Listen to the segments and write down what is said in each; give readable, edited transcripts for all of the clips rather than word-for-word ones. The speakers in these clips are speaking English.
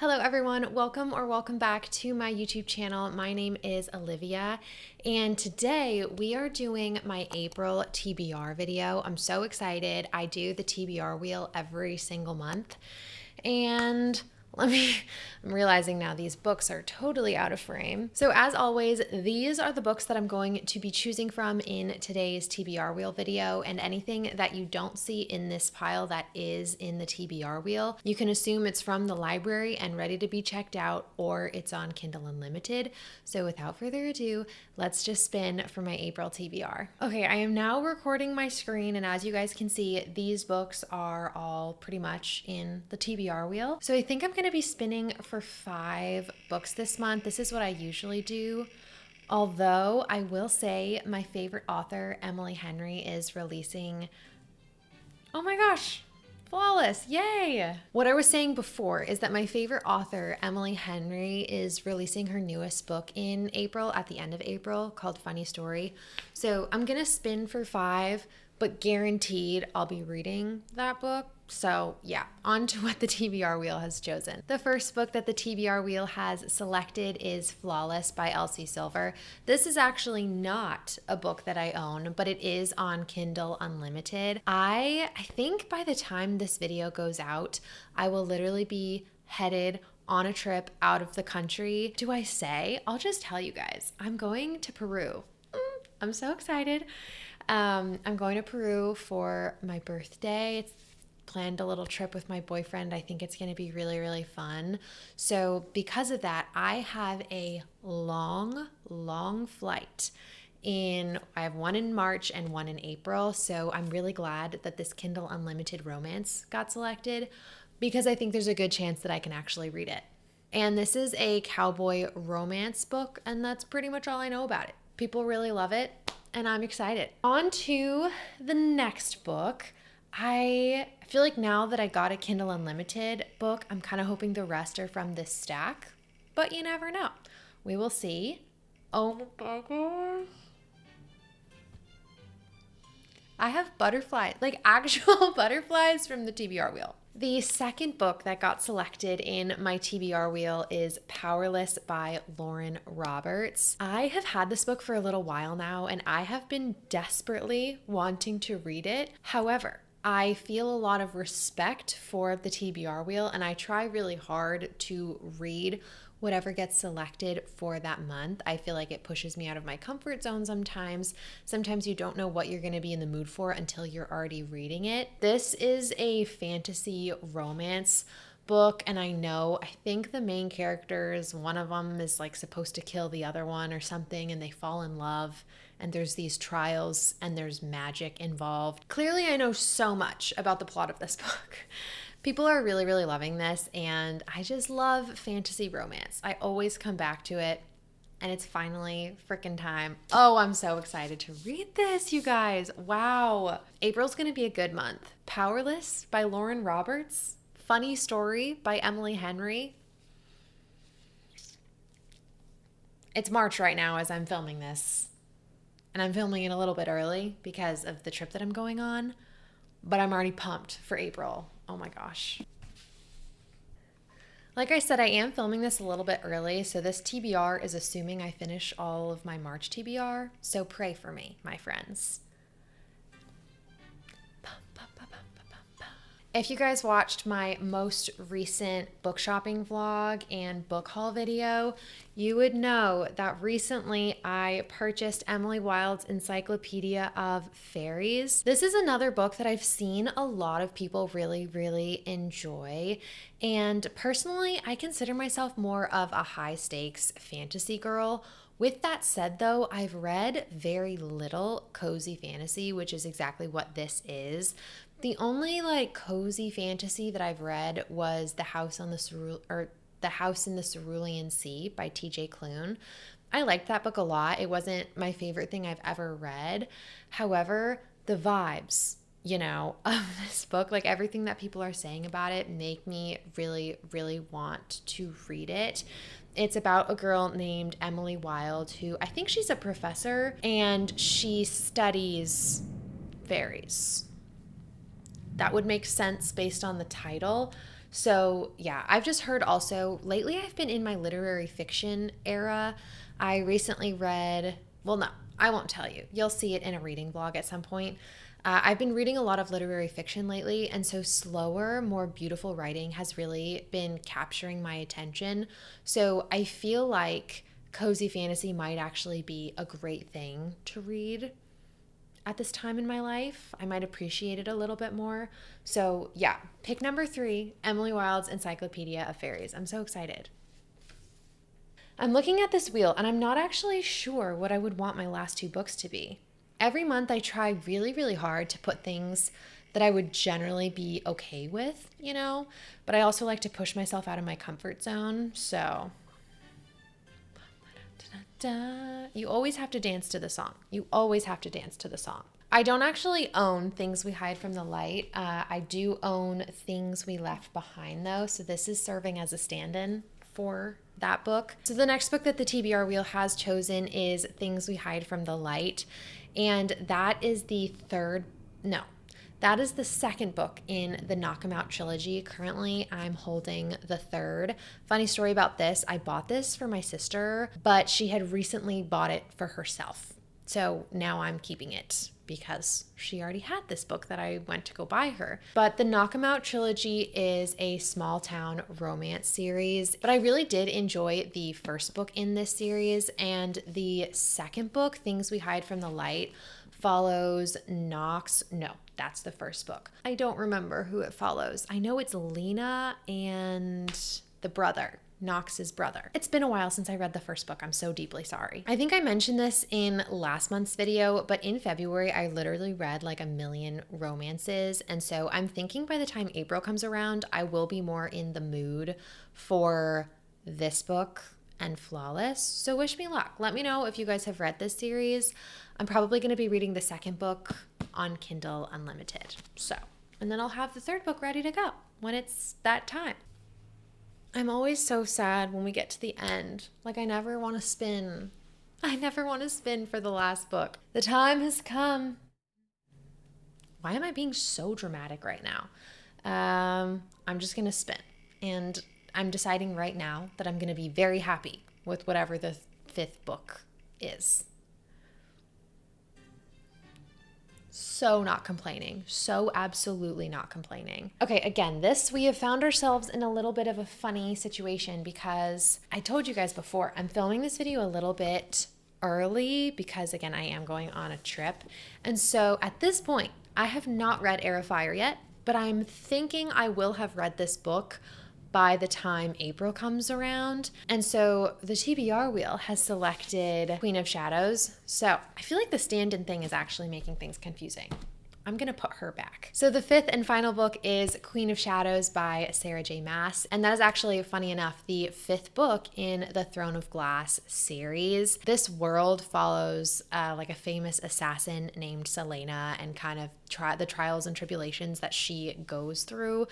Hello everyone, welcome or welcome back to my YouTube channel. My name is Olivia and today we are doing my April TBR video. I'm so excited. I do the TBR wheel every single month and I'm realizing now these books are totally out of frame. So as always, these are the books that I'm going to be choosing from in today's TBR wheel video, and anything that you don't see in this pile that is in the TBR wheel, you can assume it's from the library and ready to be checked out, or it's on Kindle Unlimited. So without further ado, let's just spin for my April TBR. Okay, I am now recording my screen, and as you guys can see, these books are all pretty much in the TBR wheel. So I think I'm going to be spinning for 5 books this month. This is what I usually do. Although I will say my favorite author, Emily Henry, is releasing, oh my gosh, Flawless, yay! What I was saying before is that my favorite author, Emily Henry, is releasing her newest book in April, at the end of April, called Funny Story. So I'm gonna spin for 5, but guaranteed I'll be reading that book. So yeah, on to what the TBR wheel has chosen. The first book that the TBR wheel has selected is Flawless by Elsie Silver. This is actually not a book that I own, but it is on Kindle Unlimited. I think by the time this video goes out, I will literally be headed on a trip out of the country. Do I say? I'll just tell you guys. I'm going to Peru. I'm so excited. I'm going to Peru for my birthday. It's planned a little trip with my boyfriend. I think it's going to be really, really fun. So because of that, I have a long flight. I have one in March and one in April. So I'm really glad that this Kindle Unlimited romance got selected, because I think there's a good chance that I can actually read it. And this is a cowboy romance book, and that's pretty much all I know about it. People really love it, and I'm excited. On to the next book. I feel like now that I got a Kindle Unlimited book, I'm kind of hoping the rest are from this stack, but you never know. We will see. Oh my gosh. I have butterflies, like actual butterflies from the TBR wheel. The second book that got selected in my TBR wheel is Powerless by Lauren Roberts. I have had this book for a little while now, and I have been desperately wanting to read it. However, I feel a lot of respect for the TBR wheel, and I try really hard to read whatever gets selected for that month. I feel like it pushes me out of my comfort zone sometimes. Sometimes you don't know what you're going to be in the mood for until you're already reading it. This is a fantasy romance book, and I think the main characters, one of them is like supposed to kill the other one or something, and they fall in love, and there's these trials and there's magic involved. Clearly I know so much about the plot of this book. People are really, really loving this, and I just love fantasy romance. I always come back to it, and it's finally freaking time. Oh, I'm so excited to read this, you guys. Wow. April's gonna be a good month. Powerless by Lauren Roberts. Funny Story by Emily Henry. It's March right now as I'm filming this, and I'm filming it a little bit early because of the trip that I'm going on, but I'm already pumped for April. Oh my gosh. Like I said, I am filming this a little bit early, so this TBR is assuming I finish all of my March TBR, so pray for me, my friends. If you guys watched my most recent book shopping vlog and book haul video, you would know that recently I purchased Emily Wilde's Encyclopedia of Fairies. This is another book that I've seen a lot of people really, really enjoy. And personally, I consider myself more of a high stakes fantasy girl. With that said, though, I've read very little cozy fantasy, which is exactly what this is. The only cozy fantasy that I've read was The House in the Cerulean Sea by T.J. Klune. I liked that book a lot. It wasn't my favorite thing I've ever read. However, the vibes, of this book, like everything that people are saying about it, make me really, really want to read it. It's about a girl named Emily Wilde who, I think she's a professor, and she studies fairies. That would make sense based on the title. So yeah, I've just heard also lately I've been in my literary fiction era. I recently read, well, no, I won't tell you. You'll see it in a reading vlog at some point. I've been reading a lot of literary fiction lately, and so slower, more beautiful writing has really been capturing my attention. So I feel like cozy fantasy might actually be a great thing to read at this time in my life. I might appreciate it a little bit more. So yeah, pick number 3, Emily Wilde's Encyclopedia of Fairies. I'm so excited. I'm looking at this wheel and I'm not actually sure what I would want my last 2 books to be. Every month I try really, really hard to put things that I would generally be okay with, but I also like to push myself out of my comfort zone. So you always have to dance to the song. You always have to dance to the song. I don't actually own Things We Hide from the Light. I do own Things We Left Behind, though, so this is serving as a stand-in for that book. So the next book that the TBR wheel has chosen is Things We Hide from the Light, and that is the second book in the Knock 'Em Out trilogy. Currently, I'm holding the third. Funny story about this, I bought this for my sister, but she had recently bought it for herself. So now I'm keeping it because she already had this book that I went to go buy her. But the Knock 'Em Out trilogy is a small town romance series, but I really did enjoy the first book in this series, and the second book, Things We Hide from the Light, follows that's the first book. I don't remember who it follows. I know it's Lena and the brother, Knox's brother. It's been a while since I read the first book. I'm so deeply sorry. I think I mentioned this in last month's video, but in February, I literally read like 1,000,000 romances. And so I'm thinking by the time April comes around, I will be more in the mood for this book and Flawless. So wish me luck. Let me know if you guys have read this series. I'm probably going to be reading the second book on Kindle Unlimited. And then I'll have the third book ready to go when it's that time. I'm always so sad when we get to the end. Like, I never want to spin. I never want to spin for the last book. The time has come. Why am I being so dramatic right now? I'm just going to spin. And I'm deciding right now that I'm going to be very happy with whatever the 5th book is. So not complaining. So absolutely not complaining. Okay, again, we have found ourselves in a little bit of a funny situation because I told you guys before, I'm filming this video a little bit early because, again, I am going on a trip. And so at this point, I have not read Heir of Fire yet, but I'm thinking I will have read this book by the time April comes around. And so the TBR wheel has selected Queen of Shadows. So I feel like the stand-in thing is actually making things confusing. I'm going to put her back. So the 5th and final book is Queen of Shadows by Sarah J. Maas. And that is actually, funny enough, the 5th book in the Throne of Glass series. This world follows like a famous assassin named Selena and kind of the trials and tribulations that she goes through.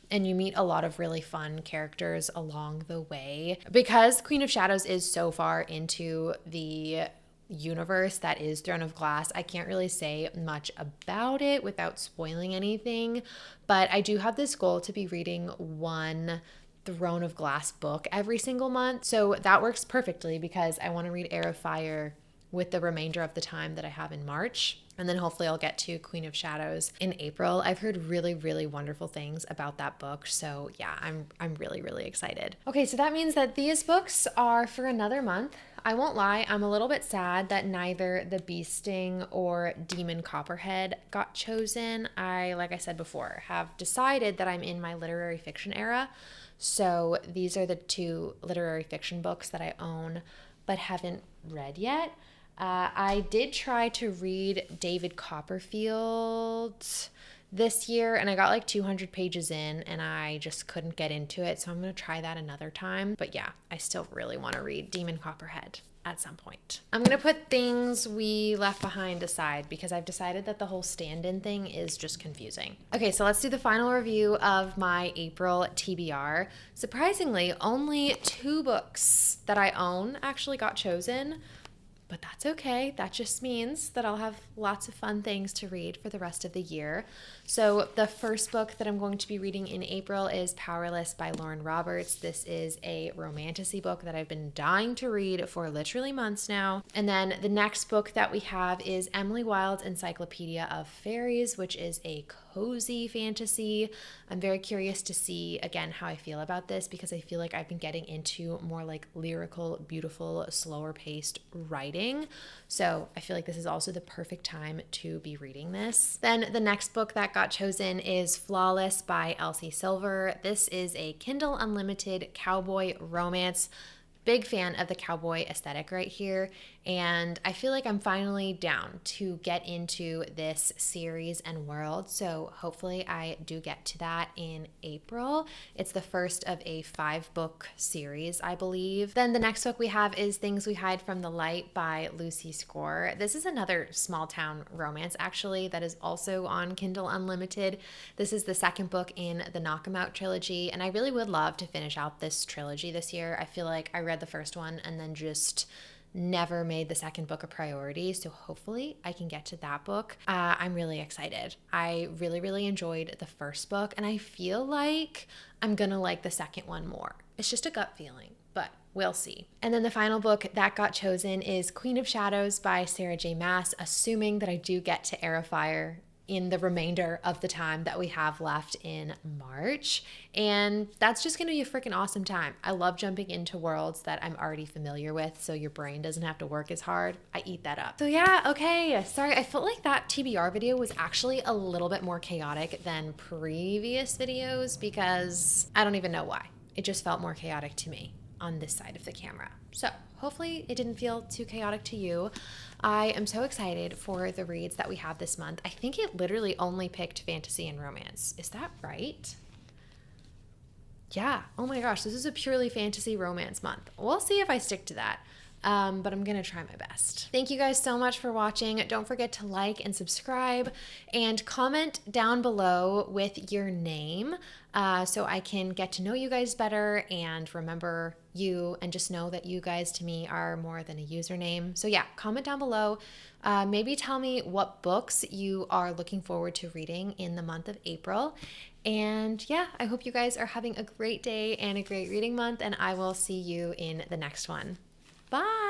And you meet a lot of really fun characters along the way. Because Queen of Shadows is so far into the universe that is Throne of Glass, I can't really say much about it without spoiling anything. But I do have this goal to be reading one Throne of Glass book every single month. So that works perfectly because I want to read Heir of Fire with the remainder of the time that I have in March. And then hopefully I'll get to Queen of Shadows in April. I've heard really, really wonderful things about that book. So yeah, I'm really, really excited. Okay, so that means that these books are for another month. I won't lie, I'm a little bit sad that neither The Bee Sting or Demon Copperhead got chosen. Like I said before, have decided that I'm in my literary fiction era. So these are the 2 literary fiction books that I own but haven't read yet. I did try to read David Copperfield this year, and I got like 200 pages in, and I just couldn't get into it, so I'm going to try that another time. But yeah, I still really want to read Demon Copperhead at some point. I'm going to put Things We Left Behind aside because I've decided that the whole stand-in thing is just confusing. Okay, so let's do the final review of my April TBR. Surprisingly, only 2 books that I own actually got chosen. but that's okay. That just means that I'll have lots of fun things to read for the rest of the year. So the first book that I'm going to be reading in April is Powerless by Lauren Roberts. This is a romantasy book that I've been dying to read for literally months now. And then the next book that we have is Emily Wilde's Encyclopedia of Fairies, which is a cozy fantasy. I'm very curious to see, again, how I feel about this because I feel like I've been getting into more like lyrical, beautiful, slower paced writing. So I feel like this is also the perfect time to be reading this. Then the next book that got chosen is Flawless by Elsie Silver. This is a Kindle Unlimited cowboy romance. Big fan of the cowboy aesthetic right here, and I feel like I'm finally down to get into this series and world, so hopefully I do get to that in April. It's the first of a 5-book series, I believe. Then the next book we have is Things We Hide from the Light by Lucy Score. This is another small town romance, actually, that is also on Kindle Unlimited. This is the second book in the Knock 'Em Out trilogy, and I really would love to finish out this trilogy this year. I feel like I read the first one and then just never made the second book a priority, so hopefully I can get to that book. I'm really excited. I really enjoyed the first book, and I feel like I'm gonna like the second one more. It's just a gut feeling, but we'll see. And then the final book that got chosen is Queen of Shadows by Sarah J. Maas, assuming that I do get to Heir of Fire in the remainder of the time that we have left in March. And that's just going to be a freaking awesome time. I love jumping into worlds that I'm already familiar with, so your brain doesn't have to work as hard. I eat that up. So yeah, okay. Sorry, I felt like that TBR video was actually a little bit more chaotic than previous videos because I don't even know why. It just felt more chaotic to me on this side of the camera. So hopefully it didn't feel too chaotic to you. I am so excited for the reads that we have this month. I think it literally only picked fantasy and romance. Is that right? Yeah. Oh my gosh, this is a purely fantasy romance month. We'll see if I stick to that. But I'm going to try my best. Thank you guys so much for watching. Don't forget to like and subscribe and comment down below with your name so I can get to know you guys better and remember you and just know that you guys to me are more than a username. So yeah, comment down below. Maybe tell me what books you are looking forward to reading in the month of April. And yeah, I hope you guys are having a great day and a great reading month, and I will see you in the next one. Bye.